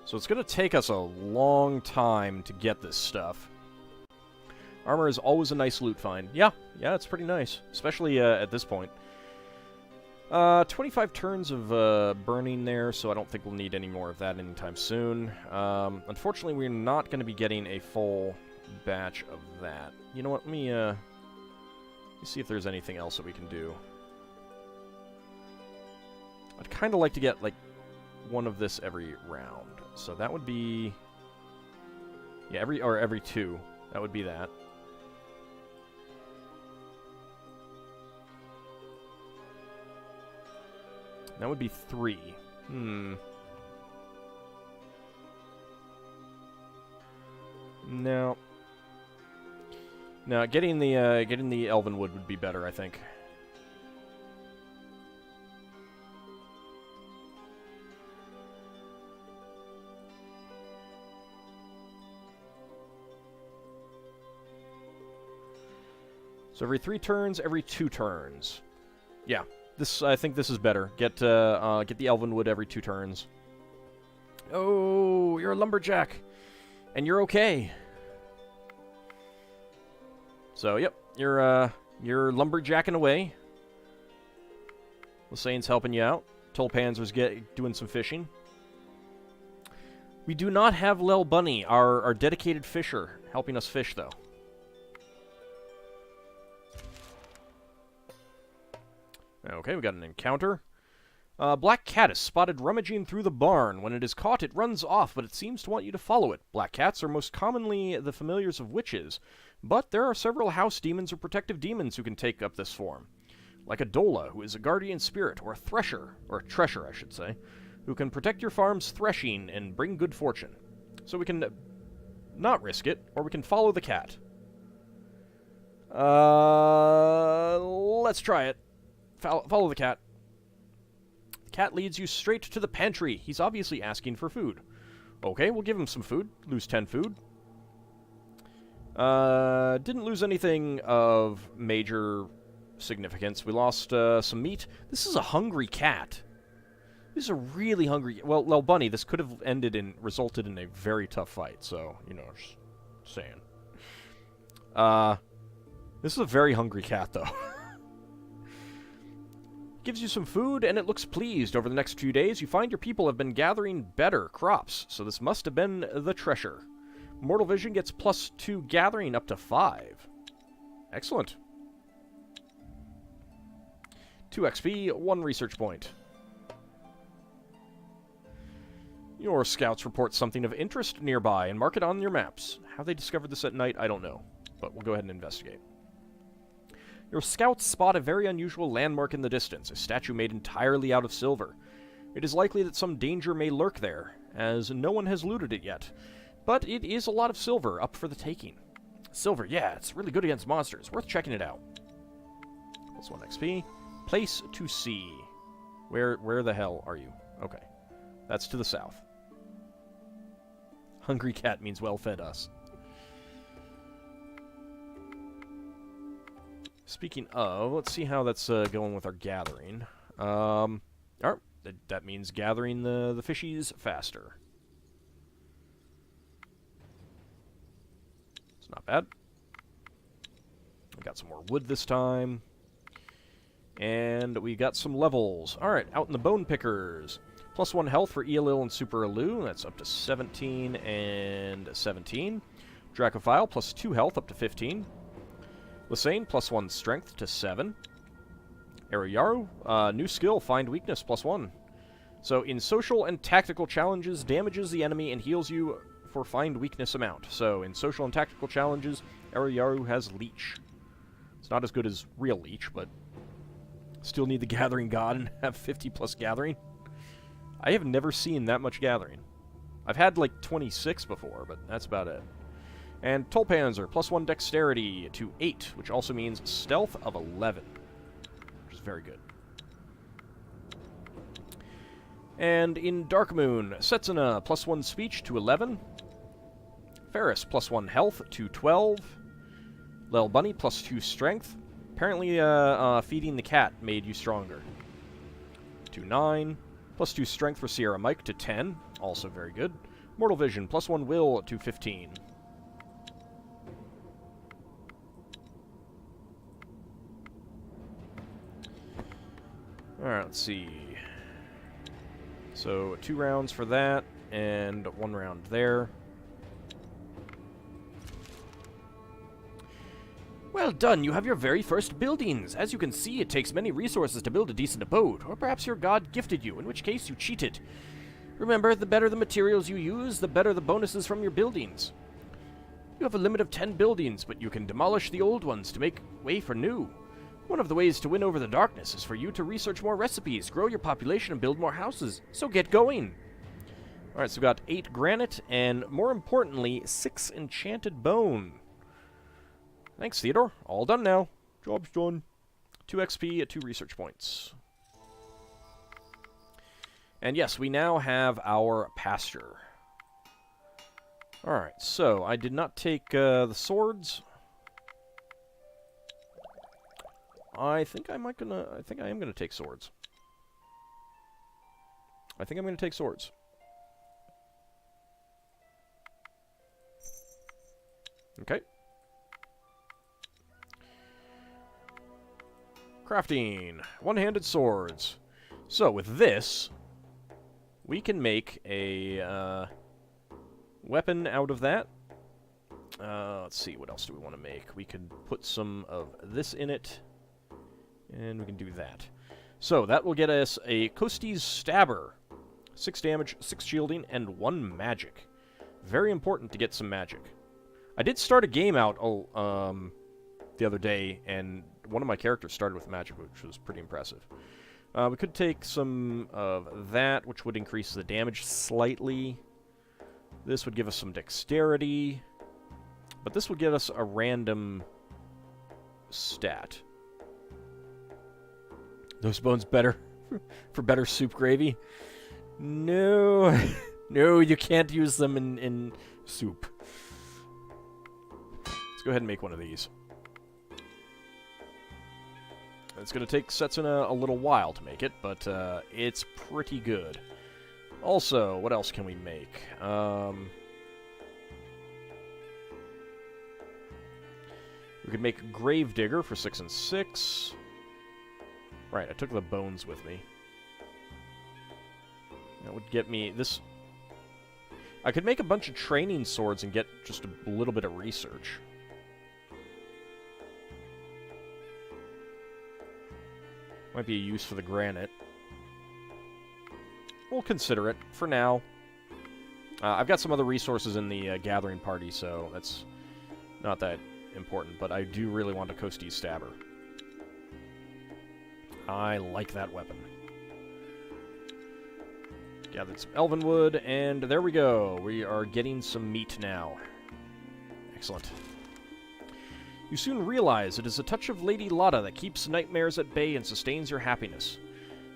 So it's going to take us a long time to get this stuff. Armor is always a nice loot find. Yeah, it's pretty nice, especially at this point. 25 turns of burning there, so I don't think we'll need any more of that anytime soon. Unfortunately, we're not going to be getting a full batch of that. You know what, let me see if there's anything else that we can do. I'd kind of like to get, like, one of this every round. So that would be... yeah, every two. That would be that. That would be 3. No. No, getting the elven wood would be better, I think. So every 3 turns, every 2 turns. Yeah. I think this is better. Get the elven wood every 2 turns. Oh, you're a lumberjack, and you're okay. So, yep, you're lumberjacking away. Lasane's helping you out. Tolpanzer's doing some fishing. We do not have Lel Bunny, our dedicated fisher, helping us fish, though. Okay, we got an encounter. Black cat is spotted rummaging through the barn. When it is caught, it runs off, but it seems to want you to follow it. Black cats are most commonly the familiars of witches, but there are several house demons or protective demons who can take up this form. Like a Dola, who is a guardian spirit, or a Thresher, or a Tresher, I should say, who can protect your farm's threshing and bring good fortune. So we can not risk it, or we can follow the cat. Let's try it. Follow the cat. The cat leads you straight to the pantry. He's obviously asking for food. Okay, we'll give him some food. Lose 10 food. Didn't lose anything of major significance. We lost some meat. This is a hungry cat. This is a really hungry... well, Lel Bunny, this could have resulted in a very tough fight, so, you know, just saying. This is a very hungry cat, though. Gives you some food, and it looks pleased. Over the next few days, you find your people have been gathering better crops, so this must have been the treasure. Mortal Vision gets +2 gathering up to 5. Excellent. 2 XP, 1 research point. Your scouts report something of interest nearby and mark it on your maps. How they discovered this at night, I don't know, but we'll go ahead and investigate. Your scouts spot a very unusual landmark in the distance, a statue made entirely out of silver. It is likely that some danger may lurk there, as no one has looted it yet. But it is a lot of silver up for the taking. Silver, yeah, it's really good against monsters. Worth checking it out. +1 XP. Place to see. Where the hell are you? Okay. That's to the south. Hungry cat means well-fed us. Speaking of, let's see how that's going with our gathering. Alright, that means gathering the fishies faster. It's not bad. We got some more wood this time. And we got some levels. Alright, out in the bone pickers. +1 health for Eolil and Super Elu. That's up to 17 and 17. Dracophile, +2 health up to 15. Lasane, +1 strength to 7. Ariyaru, new skill, find weakness, +1. So in social and tactical challenges, damages the enemy and heals you for find weakness amount. So in social and tactical challenges, Ariyaru has Leech. It's not as good as real Leech, but still need the Gathering God and have 50+ Gathering. I have never seen that much Gathering. I've had like 26 before, but that's about it. And Tolpanzer, +1 dexterity to 8, which also means stealth of 11, which is very good. And in Darkmoon, Setsuna, +1 speech to 11. Ferris, +1 health to 12. Lel Bunny, +2 strength. Apparently, feeding the cat made you stronger. To 9. +2 strength for Sierra Mike to 10, also very good. Mortal Vision, +1 will to 15. Alright, let's see. So, 2 rounds for that, and 1 round there. Well done, you have your very first buildings. As you can see, it takes many resources to build a decent abode, or perhaps your god gifted you, in which case you cheated. Remember, the better the materials you use, the better the bonuses from your buildings. You have a limit of 10 buildings, but you can demolish the old ones to make way for new. One of the ways to win over the darkness is for you to research more recipes, grow your population, and build more houses. So get going! Alright, so we've got 8 granite, and more importantly, 6 enchanted bone. Thanks, Theodore. All done now. Job's done. 2 XP at 2 research points. And yes, we now have our pasture. Alright, so I did not take the swords. I think I am gonna take swords. I think I'm gonna take swords. Okay. Crafting. One-handed swords. So, with this, we can make a weapon out of that. Let's see, what else do we want to make? We could put some of this in it, and we can do that. So, that will get us a Kosti's Stabber. 6 damage, 6 shielding, and 1 magic. Very important to get some magic. I did start a game out the other day, and one of my characters started with magic, which was pretty impressive. We could take some of that, which would increase the damage slightly. This would give us some dexterity. But this would give us a random stat. Those bones better for better soup gravy? No. No, you can't use them in soup. Let's go ahead and make one of these. It's going to take Setsuna a little while to make it, but it's pretty good. Also, what else can we make? We could make Gravedigger for 6 and 6. Right, I took the bones with me. That would get me this. I could make a bunch of training swords and get just a little bit of research. Might be a use for the granite. We'll consider it for now. I've got some other resources in the gathering party, so that's not that important. But I do really want a Kosti's Stabber. I like that weapon. Gathered some elven wood, and there we go. We are getting some meat now. Excellent. You soon realize it is a touch of Lady Lada that keeps nightmares at bay and sustains your happiness.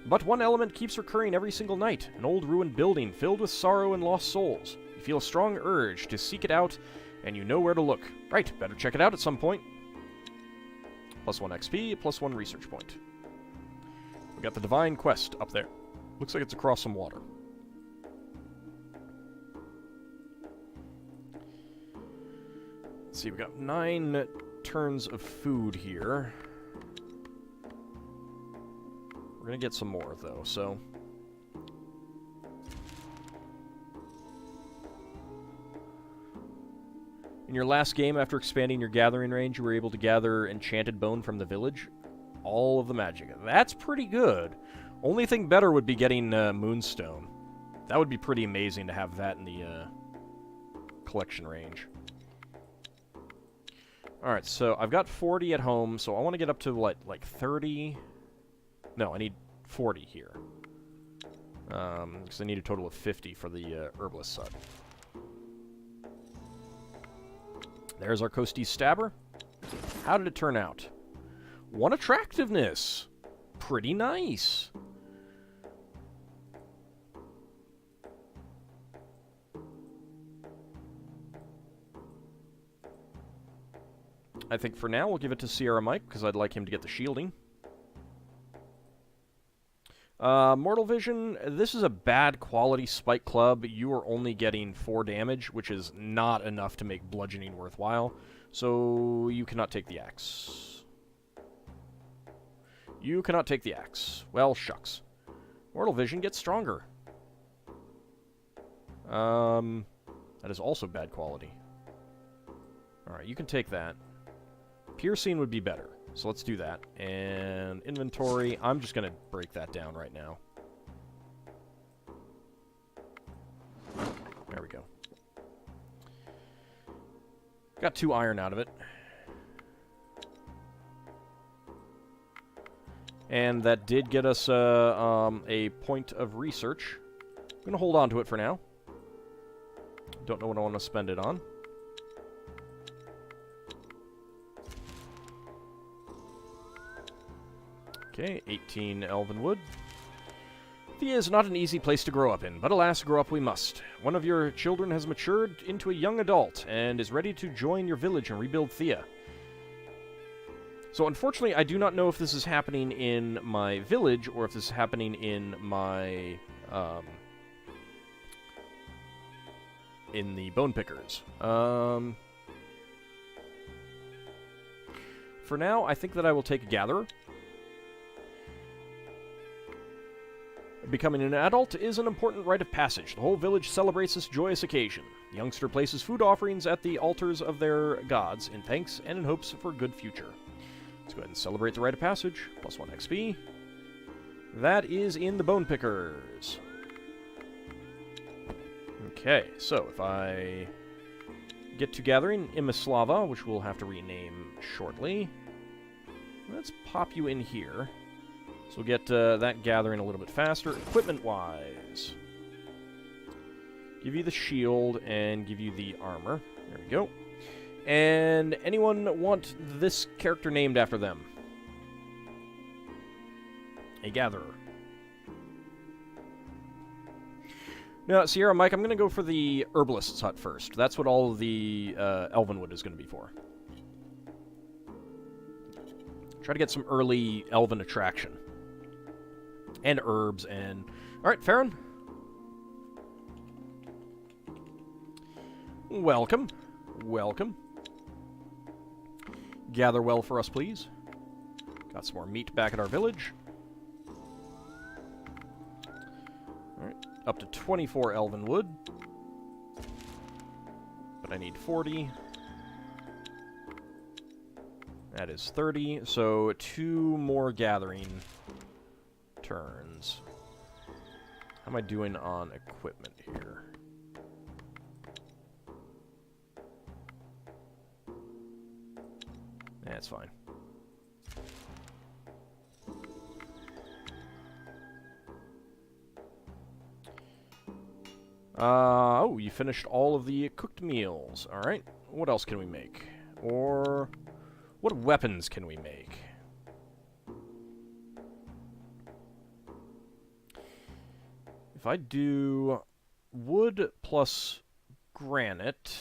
But one element keeps recurring every single night, an old ruined building filled with sorrow and lost souls. You feel a strong urge to seek it out, and you know where to look. Right, better check it out at some point. +1 XP, +1 research point. We got the Divine Quest up there. Looks like it's across some water. Let's see, we got 9 turns of food here. We're gonna get some more, though, so... In your last game, after expanding your gathering range, you were able to gather enchanted bone from the village. All of the magic. That's pretty good. Only thing better would be getting Moonstone. That would be pretty amazing to have that in the collection range. Alright, so I've got 40 at home, so I want to get up to, what, like 30? No, I need 40 here. Because I need a total of 50 for the herbalist side. There's our Kosti's Stabber. How did it turn out? 1 attractiveness. Pretty nice. I think for now we'll give it to Sierra Mike, because I'd like him to get the shielding. Mortal Vision, this is a bad quality Spike Club. You are only getting 4 damage, which is not enough to make bludgeoning worthwhile. So you cannot take the axe. You cannot take the axe. Well, shucks. Mortal Vision gets stronger. That is also bad quality. Alright, you can take that. Piercing would be better. So let's do that. And inventory, I'm just going to break that down right now. There we go. Got 2 iron out of it. And that did get us a point of research. I'm going to hold on to it for now. Don't know what I want to spend it on. Okay, 18 elven wood. Thea is not an easy place to grow up in, but alas, grow up we must. One of your children has matured into a young adult and is ready to join your village and rebuild Thea. So unfortunately, I do not know if this is happening in my village or if this is happening in my, in the Bone Pickers. For now, I think that I will take a Gatherer. Becoming an adult is an important rite of passage. The whole village celebrates this joyous occasion. The youngster places food offerings at the altars of their gods in thanks and in hopes for a good future. Let's go ahead and celebrate the rite of passage. +1 XP. That is in the Bone Pickers. Okay, so if I get to gathering Imislava, which we'll have to rename shortly, let's pop you in here. So we'll get that gathering a little bit faster. Equipment-wise, give you the shield and give you the armor. There we go. And anyone want this character named after them? A Gatherer. Now, Sierra Mike, I'm going to go for the Herbalist's Hut first. That's what all of the Elvenwood is going to be for. Try to get some early Elven attraction. And herbs and... Alright, Farron. Welcome. Welcome. Gather well for us, please. Got some more meat back at our village. Alright, up to 24 elven wood. But I need 40. That is 30, so 2 more gathering turns. How am I doing on equipment here? That's fine. Oh, you finished all of the cooked meals. Alright. What else can we make? Or what weapons can we make? If I do wood plus granite,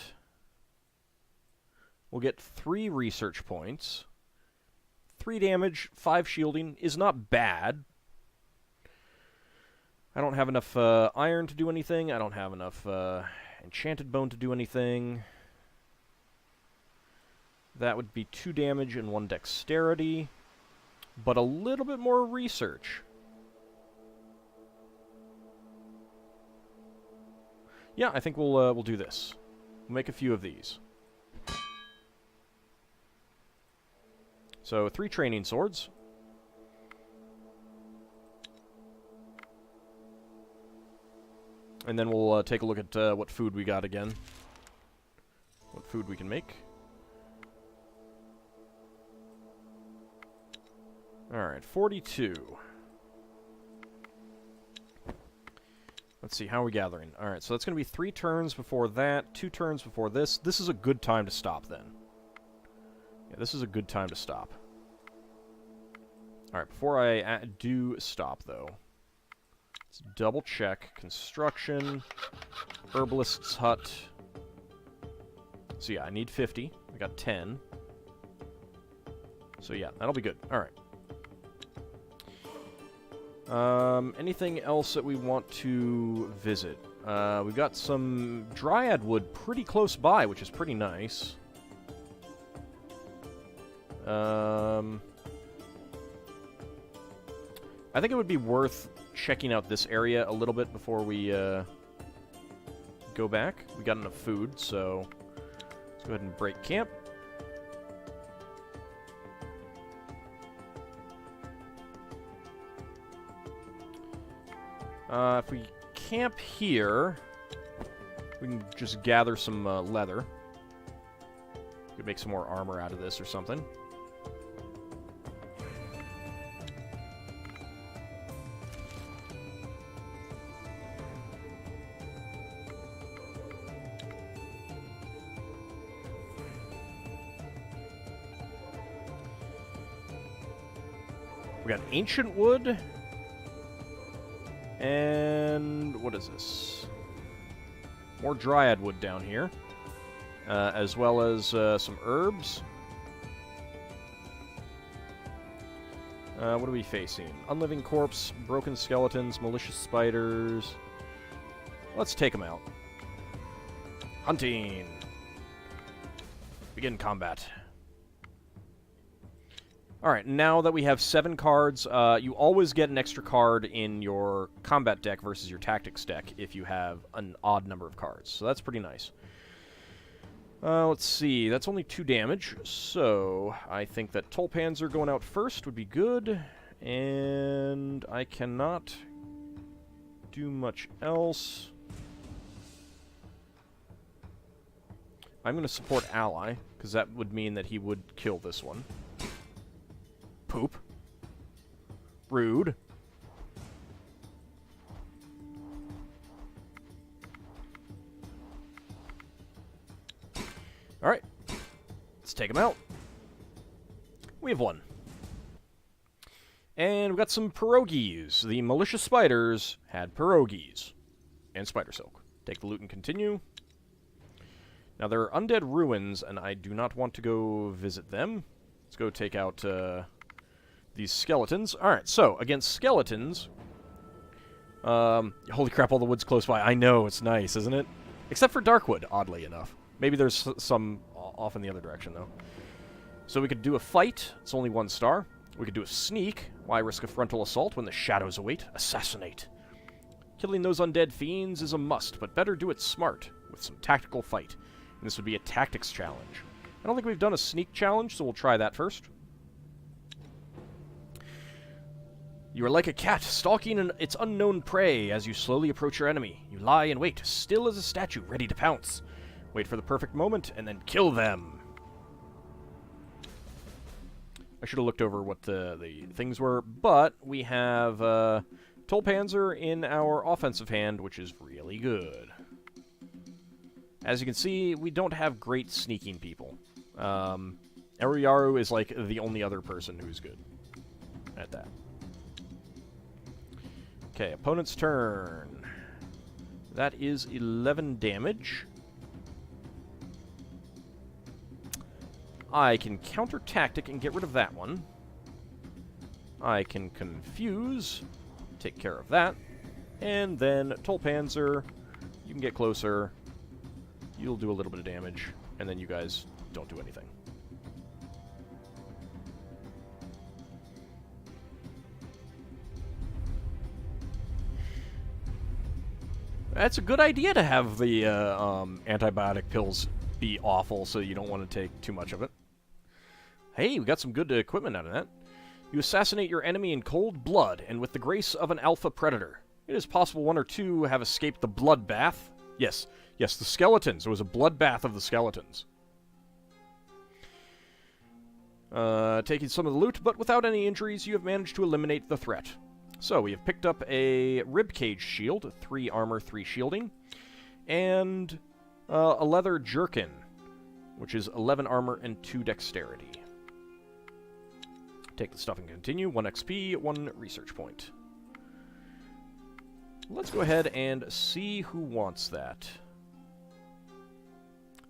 we'll get 3 research points. 3 damage, 5 shielding is not bad. I don't have enough iron to do anything. I don't have enough enchanted bone to do anything. That would be 2 damage and 1 dexterity, but a little bit more research. Yeah, I think we'll do this. We'll make a few of these. So 3 training swords. And then we'll take a look at what food we got again. What food we can make. Alright, 42. Let's see, how are we gathering? Alright, so that's going to be 3 turns before that, 2 turns before this. This is a good time to stop, then. Yeah, this is a good time to stop. Alright, before I do stop, though, let's double check. Construction, Herbalist's Hut. So yeah, I need 50. I got 10. So yeah, that'll be good. Alright. Anything else that we want to visit? We've got some dryad wood pretty close by, which is pretty nice. I think it would be worth checking out this area a little bit before we go back. We got enough food, so let's go ahead and break camp. If we camp here, we can just gather some leather. We could make some more armor out of this or something. We got ancient wood. And what is this? More dryad wood down here. As well as some herbs. What are we facing? Unliving corpse, broken skeletons, malicious spiders. Let's take them out. Hunting. Begin combat. Alright, now that we have 7 cards, you always get an extra card in your combat deck versus your tactics deck if you have an odd number of cards. So that's pretty nice. Let's see, that's only 2 damage, so I think that Tolpanzer going out first would be good, and I cannot do much else. I'm going to support Ally, because that would mean that he would kill this one. Poop. Rude. Alright. Let's take him out. We have 1. And we've got some pierogies. The malicious spiders had pierogies. And spider silk. Take the loot and continue. Now, there are undead ruins, and I do not want to go visit them. Let's go take out these skeletons. Alright, so, against skeletons... holy crap, all the wood's close by. I know, it's nice, isn't it? Except for Darkwood, oddly enough. Maybe there's some off in the other direction, though. So we could do a fight. It's only 1 star. We could do a sneak. Why risk a frontal assault when the shadows await? Assassinate. Killing those undead fiends is a must, but better do it smart, with some tactical fight. And this would be a tactics challenge. I don't think we've done a sneak challenge, so we'll try that first. You are like a cat stalking its unknown prey as you slowly approach your enemy. You lie in wait, still as a statue, ready to pounce. Wait for the perfect moment, and then kill them. I should have looked over what the things were, but we have Tolpanzer in our offensive hand, which is really good. As you can see, we don't have great sneaking people. Eriyaru is like the only other person who's good at that. Okay, opponent's turn. That is 11 damage. I can counter tactic and get rid of that one. I can confuse, take care of that. And then Tolpanzer, you can get closer. You'll do a little bit of damage, and then you guys don't do anything. That's a good idea to have the antibiotic pills be awful, so you don't want to take too much of it. Hey, we got some good equipment out of that. You assassinate your enemy in cold blood, and with the grace of an alpha predator. It is possible 1 or 2 have escaped the bloodbath. Yes, yes, the skeletons. There was a bloodbath of the skeletons. Taking some of the loot, but without any injuries, you have managed to eliminate the threat. So, we have picked up a ribcage shield, 3 armor, 3 shielding, and a leather jerkin, which is 11 armor and 2 dexterity. Take the stuff and continue. 1 XP, 1 research point. Let's go ahead and see who wants that.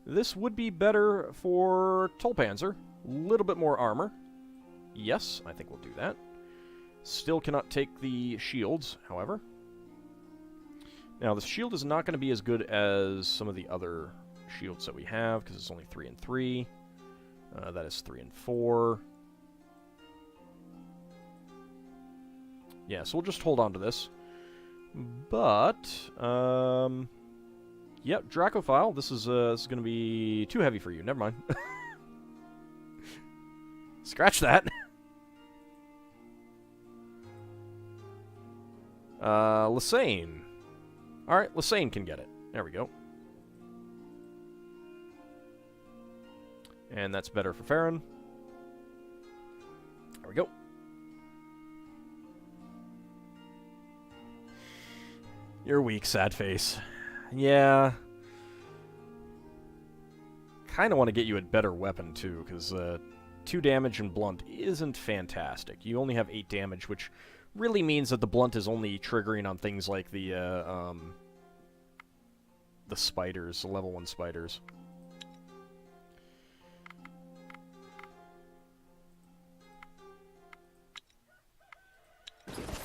This would be better for Tolpanzer. A little bit more armor. Yes, I think we'll do that. Still cannot take the shields, however. Now, the shield is not going to be as good as some of the other shields that we have, because it's only 3 and 3. That is 3 and 4. Yeah, so we'll just hold on to this. But, yep, Dracophile, this is going to be too heavy for you. Never mind. Scratch that. Lysane. Alright, Lysane can get it. There we go. And that's better for Farron. There we go. You're weak, sad face. Yeah. Kind of want to get you a better weapon, too, because 2 damage and blunt isn't fantastic. You only have 8 damage, which really means that the blunt is only triggering on things like the spiders, the level 1 spiders.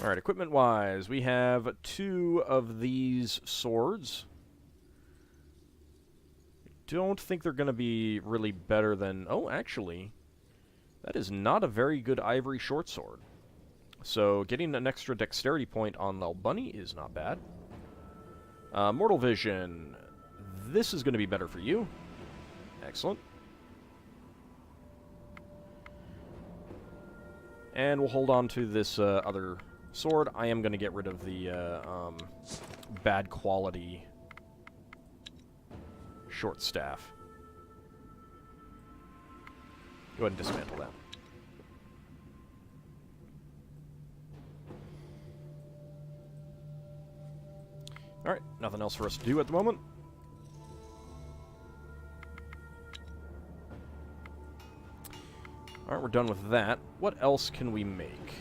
Alright, equipment-wise, we have 2 of these swords. I don't think they're going to be really better than... Oh, actually, that is not a very good ivory short sword. So, getting an extra dexterity point on the bunny is not bad. Mortal Vision. This is going to be better for you. Excellent. And we'll hold on to this other sword. I am going to get rid of the bad quality short staff. Go ahead and dismantle that. Alright, nothing else for us to do at the moment. Alright, we're done with that. What else can we make?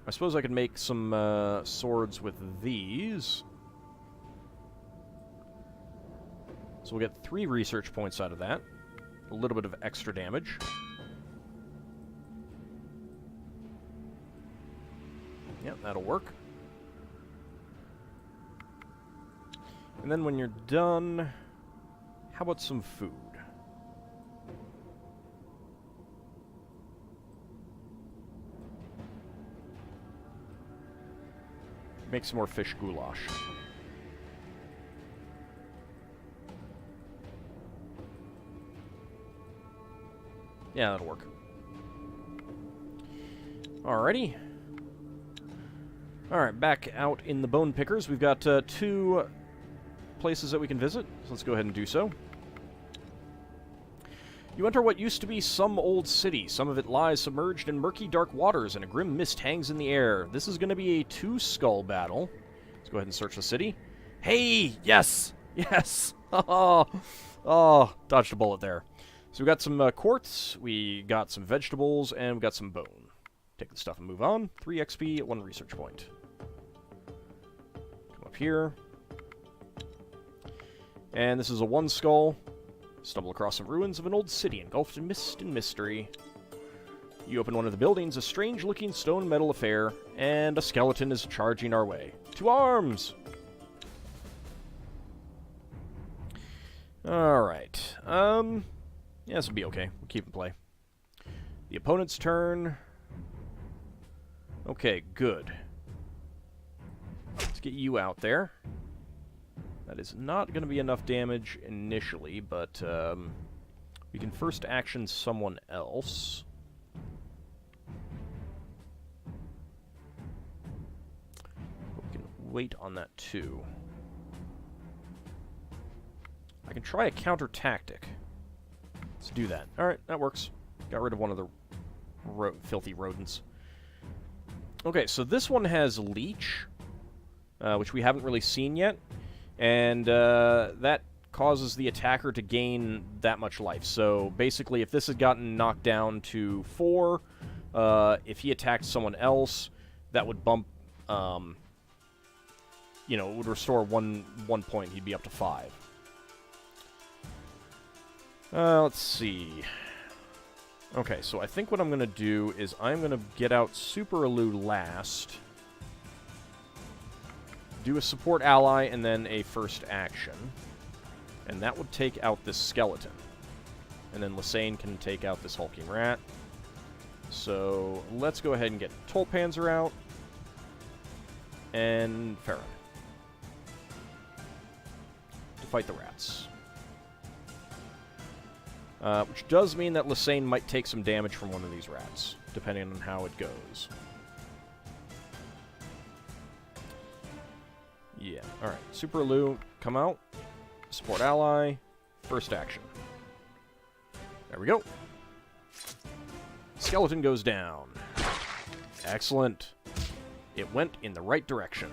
I suppose I could make some swords with these. So we'll get 3 research points out of that. A little bit of extra damage. Yep, that'll work. And then when you're done, how about some food? Make some more fish goulash. Yeah, that'll work. Alrighty. Alright, back out in the Bone Pickers. We've got 2 places that we can visit, so let's go ahead and do so. You enter what used to be some old city. Some of it lies submerged in murky, dark waters, and a grim mist hangs in the air. This is going to be a 2-skull battle. Let's go ahead and search the city. Hey! Yes! Yes! Oh, dodged a bullet there. So we got some quartz, we got some vegetables, and we got some bone. Take the stuff and move on. 3 XP, 1 research point. Come up here. And this is a 1 skull. Stumble across some ruins of an old city engulfed in mist and mystery. You open one of the buildings, a strange-looking stone metal affair, and a skeleton is charging our way. To arms! Alright. Yeah, this will be okay. We'll keep in play. The opponent's turn. Okay, good. Let's get you out there. That is not going to be enough damage initially, but we can first action someone else. We can wait on that too. I can try a counter tactic. Let's do that. Alright, that works. Got rid of one of the filthy rodents. Okay, so this one has Leech, which we haven't really seen yet. And that causes the attacker to gain that much life. So basically, if this had gotten knocked down to 4, if he attacked someone else, that would bump, you know, it would restore one point. He'd be up to 5. Let's see. Okay, so I think what I'm going to do is I'm going to get out Super Alu last, do a support ally, and then a first action. And that would take out this skeleton. And then Lysane can take out this hulking rat. So let's go ahead and get Tolpanzer out. And Farron. To fight the rats. Which does mean that Lysane might take some damage from one of these rats, depending on how it goes. Yeah, alright. Super Alu, come out. Support ally. First action. There we go. Skeleton goes down. Excellent. It went in the right direction.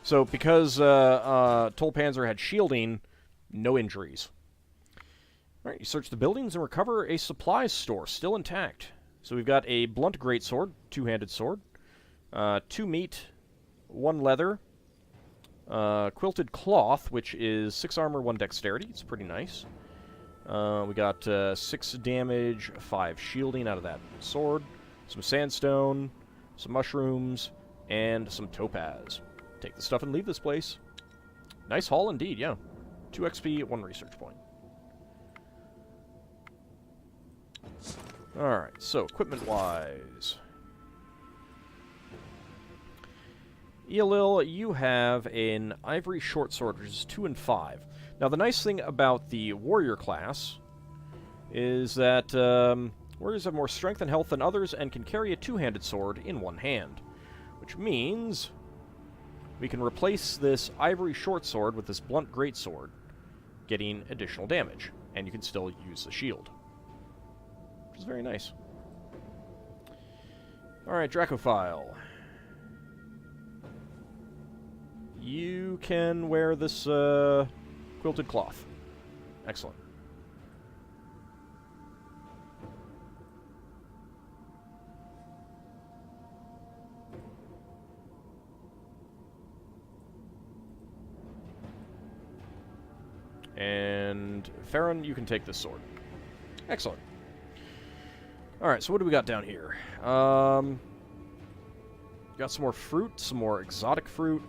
So, because Tolpanzer had shielding, no injuries. Alright, you search the buildings and recover a supplies store, still intact. So we've got a blunt greatsword, two-handed sword, 2 meat, 1 leather, quilted cloth, which is 6 armor, 1 dexterity. It's pretty nice. We got 6 damage, 5 shielding out of that sword, some sandstone, some mushrooms, and some topaz. Take the stuff and leave this place. Nice haul indeed, yeah. 2 XP, 1 research point. Alright, so equipment-wise. Eolil, you have an ivory short sword, which is 2 and 5. Now, the nice thing about the warrior class is that warriors have more strength and health than others and can carry a two-handed sword in one hand, which means we can replace this ivory short sword with this blunt greatsword, getting additional damage, and you can still use the shield, which is very nice. Alright, Dracophile. You can wear this quilted cloth. Excellent. And Farron, you can take this sword. Excellent. Alright, so what do we got down here? Got some more fruit, some more exotic fruit.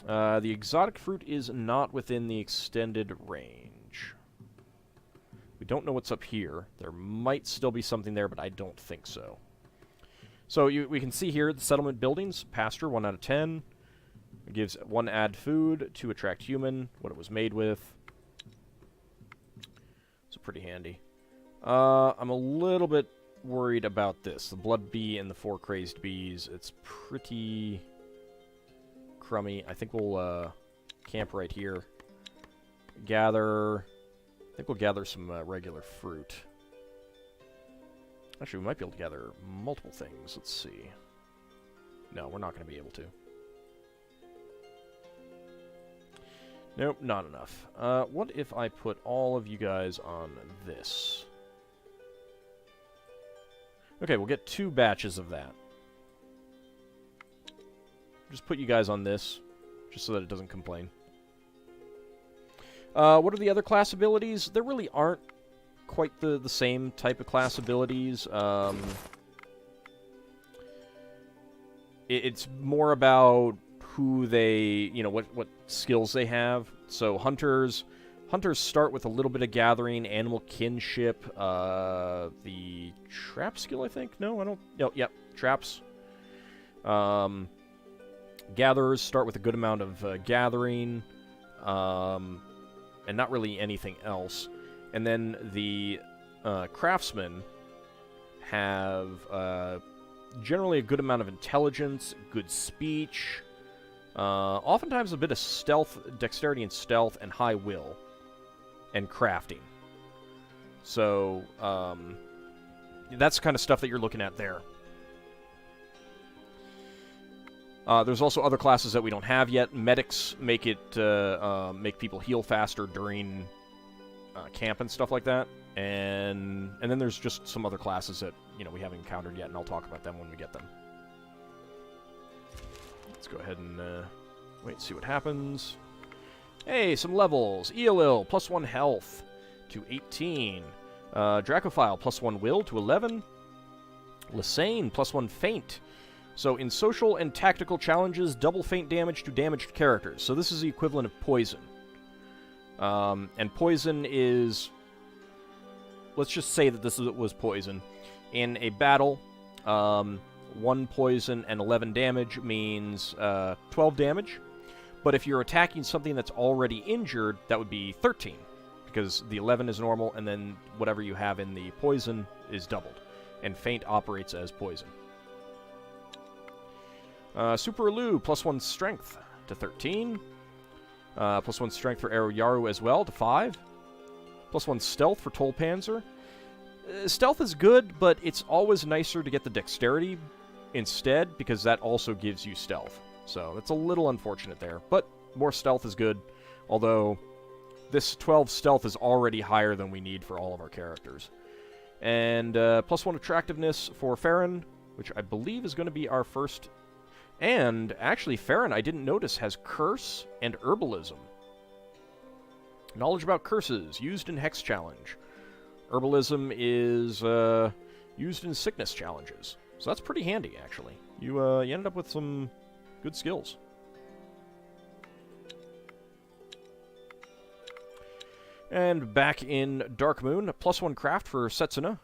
The exotic fruit is not within the extended range. We don't know what's up here. There might still be something there, but I don't think so. So we can see here the settlement buildings. Pasture, 1 out of 10. It gives 1 add food, 2 attract human, what it was made with. So pretty handy. I'm a little bit worried about this. The blood bee and the 4 crazed bees. It's pretty crummy. I think we'll camp right here. Gather. I think we'll gather some regular fruit. Actually, we might be able to gather multiple things. Let's see. No, we're not going to be able to. Nope, not enough. What if I put all of you guys on this? Okay, we'll get 2 batches of that. Just put you guys on this, just so that it doesn't complain. What are the other class abilities? There really aren't quite the same type of class abilities. It's more about who they, you know, what skills they have. So hunters start with a little bit of gathering, animal kinship, the trap skill, I think. No, I don't. No, yep, traps. Gatherers start with a good amount of gathering, and not really anything else. And then the craftsmen have generally a good amount of intelligence, good speech, oftentimes a bit of stealth, dexterity and stealth, and high will, and crafting. So that's the kind of stuff that you're looking at there. There's also other classes that we don't have yet. Medics make it make people heal faster during camp and stuff like that, and then there's just some other classes that we haven't encountered yet, and I'll talk about them when we get them. Let's go ahead and Wait, see what happens. Hey, some levels. Eolil, +1 health to 18. Dracophile, +1 will to 11. Lysane, +1 feint. So in social and tactical challenges, double feint damage to damaged characters. So this is the equivalent of poison. And poison is... Let's just say that this was poison. In a battle, 1 poison and 11 damage means 12 damage. But if you're attacking something that's already injured, that would be 13. Because the 11 is normal, and then whatever you have in the poison is doubled. And feint operates as poison. Super Alu, +1 strength to 13. +1 strength for Arrow Yaru as well to 5. +1 stealth for Toll Panzer. Stealth is good, but it's always nicer to get the dexterity instead, because that also gives you stealth. So that's a little unfortunate there. But more stealth is good, although this 12 stealth is already higher than we need for all of our characters. And +1 attractiveness for Farron, which I believe is going to be our first... And, actually, Farron, I didn't notice, has Curse and Herbalism. Knowledge about curses, used in Hex Challenge. Herbalism is used in Sickness Challenges. So that's pretty handy, actually. You ended up with some good skills. And back in Dark Moon, +1 craft for Setsuna.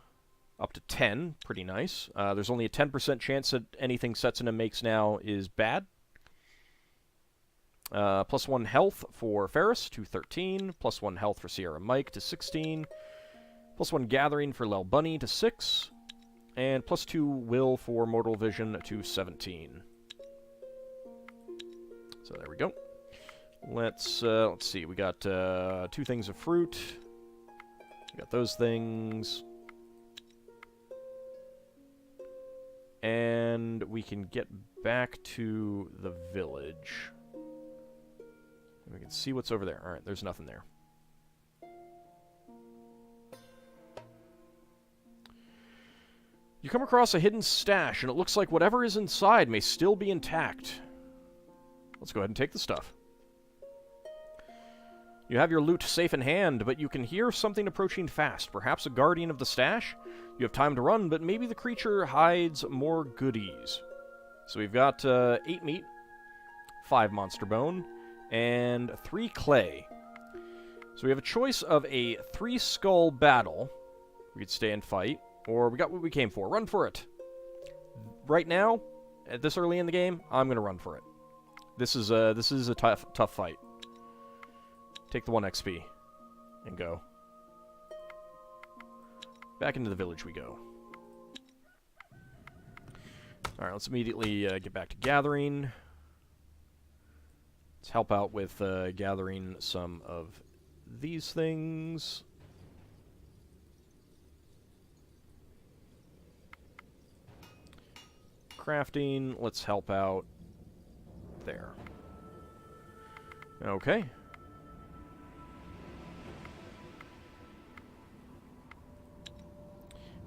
Up to 10, pretty nice. There's only a 10% chance that anything Setsuna makes now is bad. +1 health for Ferris to 13. +1 health for Sierra Mike to 16. +1 gathering for Lel Bunny to 6. And +2 will for Mortal Vision to 17. So there we go. Let's see. We got 2 things of fruit. We got those things. And we can get back to the village. We can see what's over there. Alright, there's nothing there. You come across a hidden stash, and it looks like whatever is inside may still be intact. Let's go ahead and take the stuff. You have your loot safe in hand, but you can hear something approaching fast. Perhaps a guardian of the stash? You have time to run, but maybe the creature hides more goodies. So we've got 8 meat, 5 monster bone, and 3 clay. So we have a choice of a 3-skull battle. We could stay and fight, or we got what we came for. Run for it. Right now, at this early in the game, I'm going to run for it. This is a tough fight. Take the 1 XP and go. Back into the village we go. Alright, let's immediately get back to gathering. Let's help out with gathering some of these things. Crafting, let's help out there. Okay.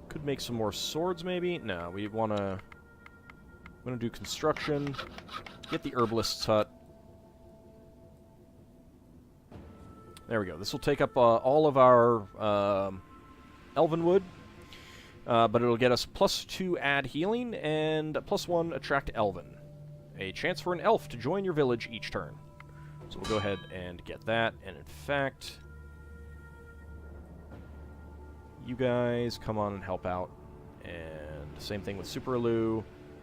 Could make some more swords, maybe? No, we want to do construction. Get the herbalist's hut. There we go. This will take up all of our elven wood, but it'll get us +2 add healing and +1 attract elven. A chance for an elf to join your village each turn. So we'll go ahead and get that, and in fact... You guys come on and help out. And same thing with Super Alu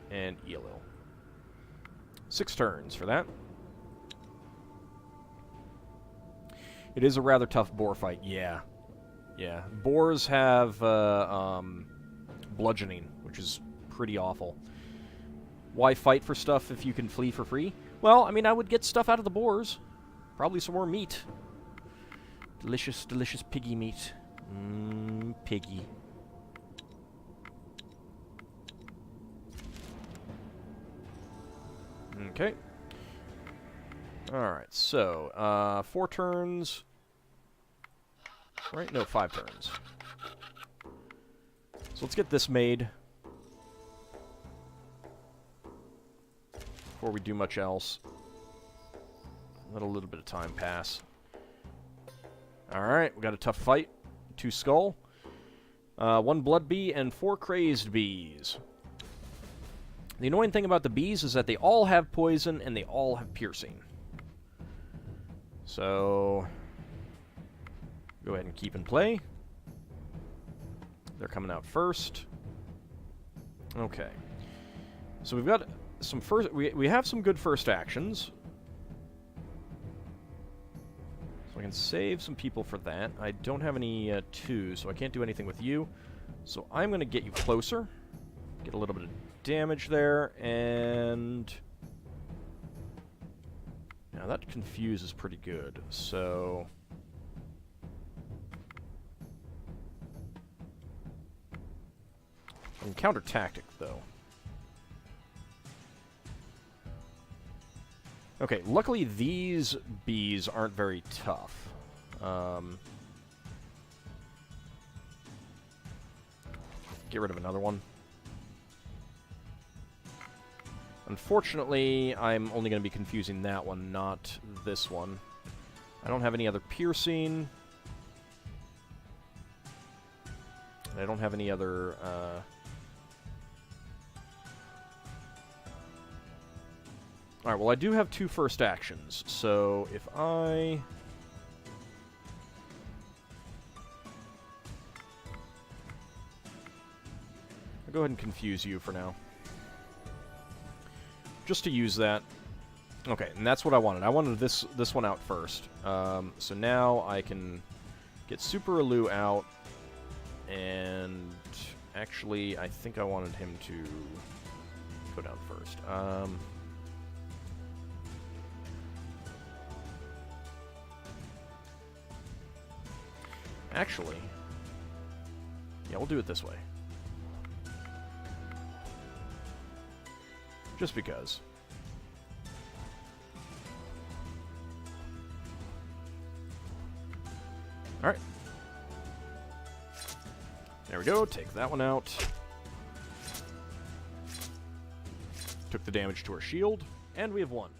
and Eelil. 6 turns for that. It is a rather tough boar fight, yeah. Yeah. Boars have bludgeoning, which is pretty awful. Why fight for stuff if you can flee for free? Well, I mean, I would get stuff out of the boars. Probably some more meat. Delicious, delicious piggy meat. Piggy. Okay. Alright, so, 4 turns. Right? No, 5 turns. So let's get this made before we do much else. Let a little bit of time pass. Alright, we got a tough fight. 2 skull. 1 blood bee and 4 crazed bees. The annoying thing about the bees is that they all have poison and they all have piercing. So, go ahead and keep in play. They're coming out first. Okay. So we've got some first... We have some good first actions. So I can save some people for that. I don't have any 2s, so I can't do anything with you. So I'm going to get you closer. Get a little bit of damage there, and... Now that confuse is pretty good, so... I can counter tactic, though. Okay, luckily these bees aren't very tough. Get rid of another one. Unfortunately, I'm only going to be confusing that one, not this one. I don't have any other piercing. And I don't have any other... Alright, well I do have 2 first actions, so if I'll go ahead and confuse you for now. Just to use that. Okay, and that's what I wanted. I wanted this one out first. So now I can get Super Elu out, and actually I think I wanted him to go down first. Actually, yeah, we'll do it this way. Just because. Alright. There we go, take that one out. Took the damage to our shield, and we have won.